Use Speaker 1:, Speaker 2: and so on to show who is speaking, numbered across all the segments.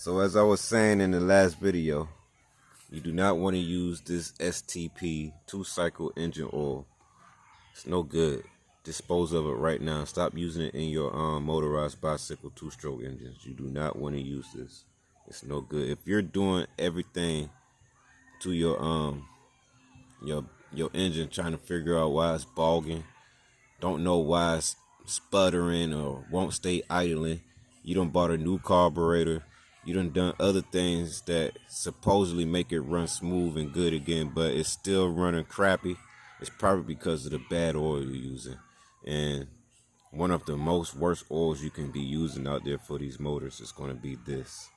Speaker 1: So as I was saying in the last video, you do not want to use this STP 2-cycle engine oil. It's no good. Dispose of it right now. Stop using it in your motorized bicycle 2-stroke engines. You do not want to use this. It's no good. If you're doing everything to your engine, trying to figure out why it's bogging, don't know why it's sputtering or won't stay idling, you done bought a new carburetor, you done other things that supposedly make it run smooth and good again, but it's still running crappy, it's probably because of the bad oil you're using. And one of the most worst oils you can be using out there for these motors is going to be this.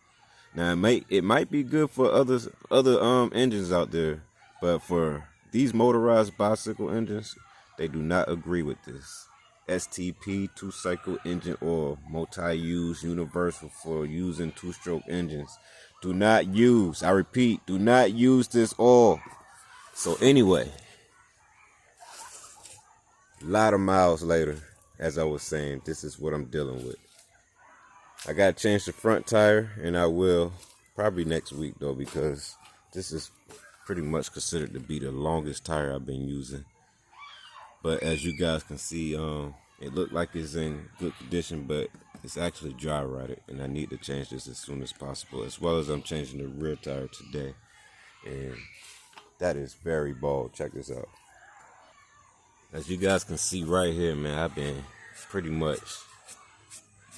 Speaker 1: Now it might be good for other engines out there, but for these motorized bicycle engines, they do not agree with this. STP 2-cycle engine oil, multi-use, universal for using 2-stroke engines. Do not use, I repeat, do not use this oil. So anyway, a lot of miles later, as I was saying, this is what I'm dealing with. I got to change the front tire, and I will probably next week though, because this is pretty much considered to be the longest tire I've been using. But as you guys can see, it looked like it's in good condition, but it's actually dry rotted, and I need to change this as soon as possible, as well as I'm changing the rear tire today. And that is very bald. Check this out. As you guys can see right here, man, I've been pretty much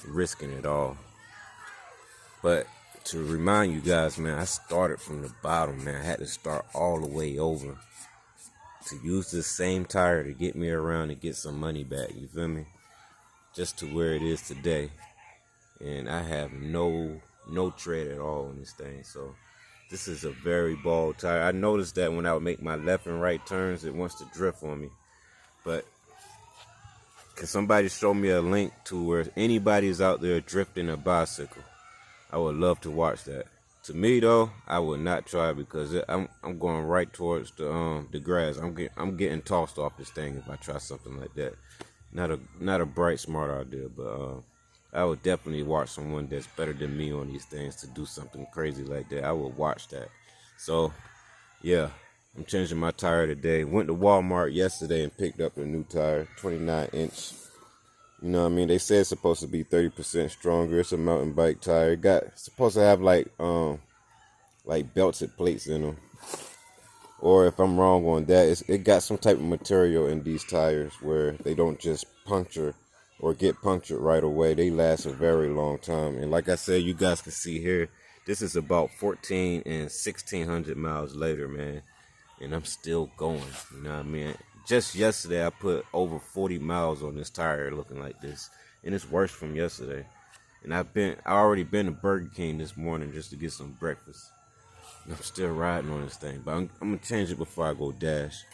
Speaker 1: risking it all. But to remind you guys, man, I started from the bottom, man. I had to start all the way over to use this same tire to get me around and get some money back, you feel me? Just to where it is today. And I have no tread at all in this thing. So this is a very bald tire. I noticed that when I would make my left and right turns, it wants to drift on me. But can somebody show me a link to where anybody's out there drifting a bicycle? I would love to watch that. To me though, I would not try, because I'm going right towards the grass. I'm getting tossed off this thing if I try something like that. Not a bright, smart idea, but I would definitely watch someone that's better than me on these things to do something crazy like that. I would watch that. So yeah, I'm changing my tire today. Went to Walmart yesterday and picked up a new tire, 29-inch. You know what I mean? They say it's supposed to be 30% stronger. It's a mountain bike tire. It's supposed to have like belted plates in them. Or if I'm wrong on that, it got some type of material in these tires where they don't just puncture or get punctured right away. They last a very long time. And like I said, you guys can see here, this is about 14 and 1600 miles later, man. And I'm still going, you know what I mean? Just yesterday, I put over 40 miles on this tire looking like this. And it's worse from yesterday. And I already been to Burger King this morning just to get some breakfast. And I'm still riding on this thing. But I'm going to change it before I go dash.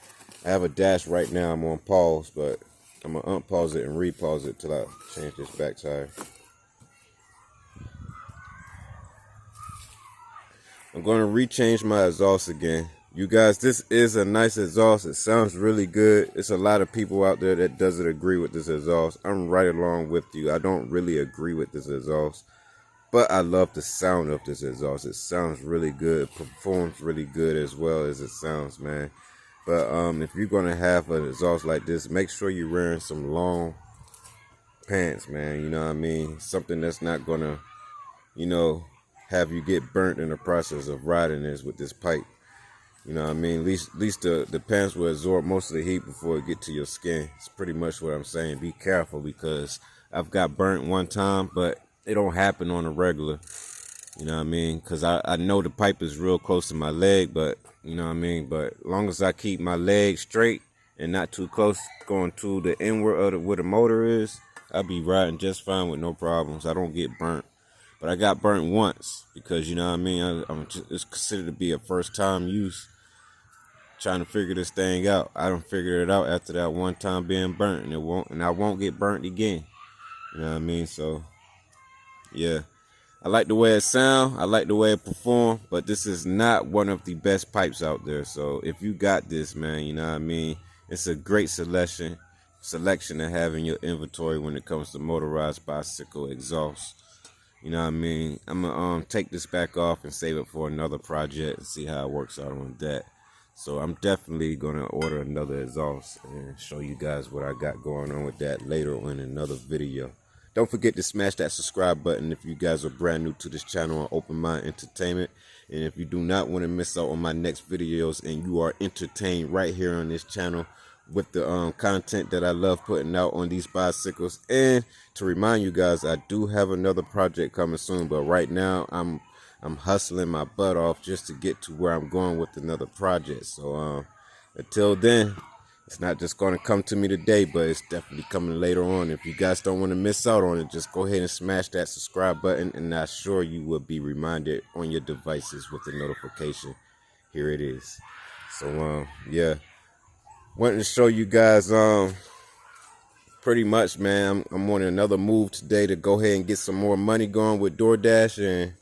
Speaker 1: I have a dash right now. I'm on pause, but I'm going to unpause it and repause it till I change this back tire. I'm going to rechange my exhaust again. You guys, this is a nice exhaust. It sounds really good. It's a lot of people out there that doesn't agree with this exhaust. I'm right along with you. I don't really agree with this exhaust, but I love the sound of this exhaust. It sounds really good. It performs really good as well as it sounds, man. But if you're going to have an exhaust like this, make sure you're wearing some long pants, man. You know what I mean? Something that's not going to, you know, have you get burnt in the process of riding this with this pipe. You know what I mean? At least the pants will absorb most of the heat before it get to your skin. It's pretty much what I'm saying. Be careful, because I've got burnt one time, but it don't happen on a regular. You know what I mean? Because I know the pipe is real close to my leg, but you know what I mean? But as long as I keep my leg straight and not too close going to the inward of where the motor is, I'll be riding just fine with no problems. I don't get burnt. But I got burnt once because, you know what I mean? It's considered to be a first time use. Trying to figure this thing out. I done figured it out after that one time being burnt, and I won't get burnt again. You know what I mean? So yeah, I like the way it sound, I like the way it perform, but this is not one of the best pipes out there. So if you got this, man, you know what I mean, it's a great selection to have in your inventory when it comes to motorized bicycle exhaust. You know what I mean? I'm gonna take this back off and save it for another project and see how it works out on that. So I'm definitely gonna order another exhaust and show you guys what I got going on with that later on in another video. Don't forget to smash that subscribe button if you guys are brand new to this channel on Open Mind Entertainment. And if you do not want to miss out on my next videos and you are entertained right here on this channel with the content that I love putting out on these bicycles. And to remind you guys, I do have another project coming soon, but right now I'm hustling my butt off just to get to where I'm going with another project. So until then, it's not just going to come to me today, but it's definitely coming later on. If you guys don't want to miss out on it, just go ahead and smash that subscribe button, and I'm sure you will be reminded on your devices with the notification. Here it is. So yeah, wanted to show you guys pretty much, man, I'm on another move today to go ahead and get some more money going with DoorDash, and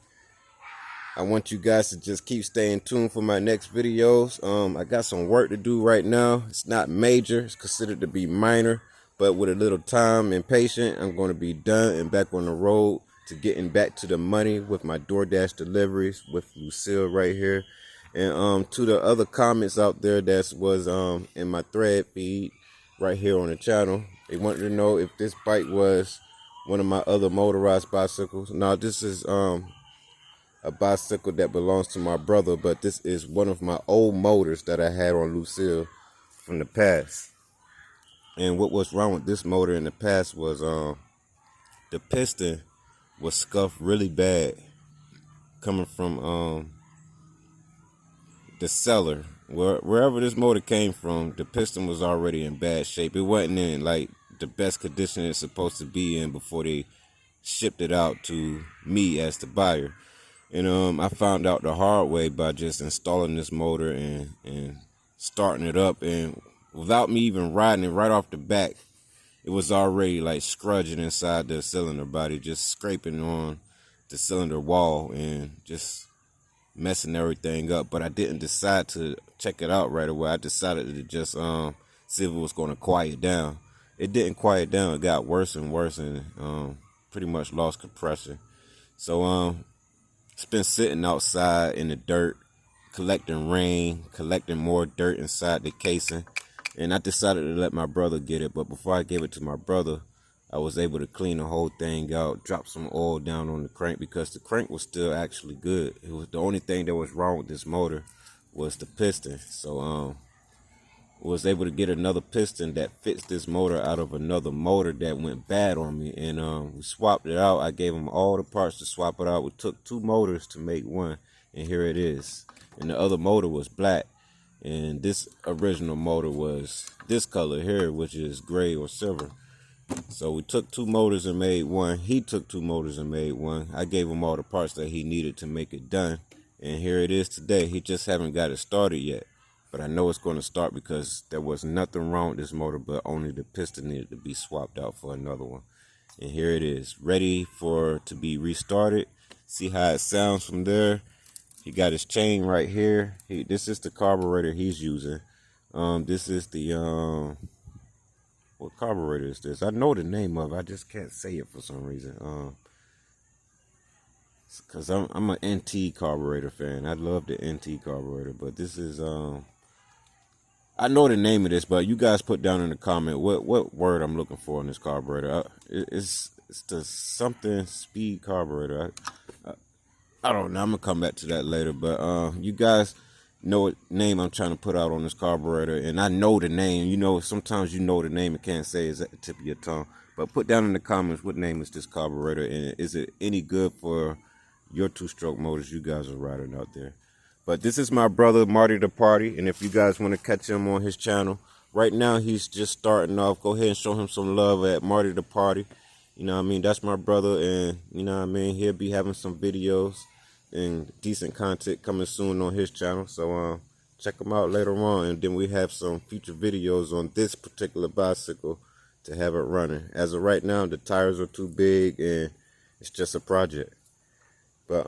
Speaker 1: I want you guys to just keep staying tuned for my next videos. I got some work to do right now. It's not major. It's considered to be minor. But with a little time and patience, I'm going to be done and back on the road to getting back to the money with my DoorDash deliveries with Lucille right here. And to the other comments out there that was in my thread feed right here on the channel, they wanted to know if this bike was one of my other motorized bicycles. Now, this is a bicycle that belongs to my brother, but this is one of my old motors that I had on Lucille from the past. And what was wrong with this motor in the past was the piston was scuffed really bad coming from the seller. Wherever this motor came from, the piston was already in bad shape. It wasn't in like the best condition it's supposed to be in before they shipped it out to me as the buyer. And I found out the hard way by just installing this motor and starting it up. And without me even riding it right off the back, it was already like scrudging inside the cylinder body, just scraping on the cylinder wall and just messing everything up. But I didn't decide to check it out right away. I decided to just see if it was going to quiet down. It didn't quiet down. It got worse and worse, and pretty much lost compression. So it's been sitting outside in the dirt, collecting rain, collecting more dirt inside the casing. And I decided to let my brother get it. But before I gave it to my brother, I was able to clean the whole thing out, drop some oil down on the crank, because the crank was still actually good. It was the only thing that was wrong with this motor was the piston. So was able to get another piston that fits this motor out of another motor that went bad on me, and we swapped it out. I gave him all the parts to swap it out. We took two motors to make one, and here it is. And the other motor was black, and this original motor was this color here, which is gray or silver. So we took two motors and made one. He took two motors and made one. I gave him all the parts that he needed to make it done, and here it is today. He just haven't got it started yet. But I know it's going to start because there was nothing wrong with this motor, but only the piston needed to be swapped out for another one. And here it is, ready to be restarted. See how it sounds from there. He got his chain right here. This is the carburetor he's using. This is the, what carburetor is this? I know the name of it. I just can't say it for some reason. Because I'm an NT carburetor fan. I love the NT carburetor, but this is, I know the name of this, but you guys put down in the comment what word I'm looking for in this carburetor. It's the something speed carburetor. I don't know. I'm gonna come back to that later. But you guys know what name I'm trying to put out on this carburetor, and I know the name. You know, sometimes you know the name and can't say it's at the tip of your tongue. But put down in the comments what name is this carburetor, and is it any good for your two-stroke motors you guys are riding out there. But this is my brother, Marty the Party, and if you guys want to catch him on his channel, right now he's just starting off. Go ahead and show him some love at Marty the Party. You know what I mean? That's my brother, and you know what I mean? He'll be having some videos and decent content coming soon on his channel. So check him out later on, and then we have some future videos on this particular bicycle to have it running. As of right now, the tires are too big, and it's just a project. But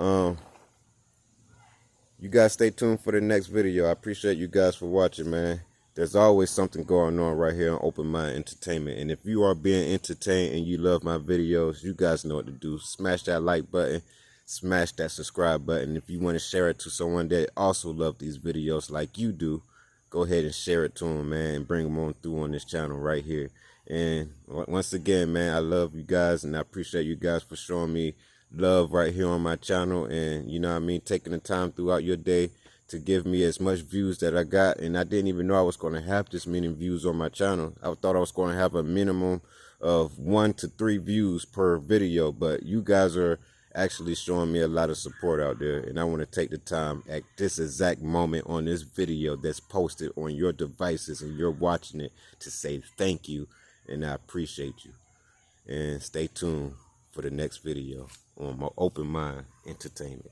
Speaker 1: you guys stay tuned for the next video. I appreciate you guys for watching, man. There's always something going on right here on Open Mind Entertainment. And if you are being entertained and you love my videos, you guys know what to do. Smash that like button, smash that subscribe button. If you want to share it to someone that also love these videos like you do, go ahead and share it to them, man, and bring them on through on this channel right here. And once again, man, I love you guys, and I appreciate you guys for showing me love right here on my channel. And you know what I mean, taking the time throughout your day to give me as much views that I got. And I didn't even know I was going to have this many views on my channel. I thought I was going to have a minimum of 1 to 3 views per video, but you guys are actually showing me a lot of support out there. And I want to take the time at this exact moment on this video that's posted on your devices and you're watching it to say thank you, and I appreciate you. And stay tuned for the next video on my Open Mind Entertainment.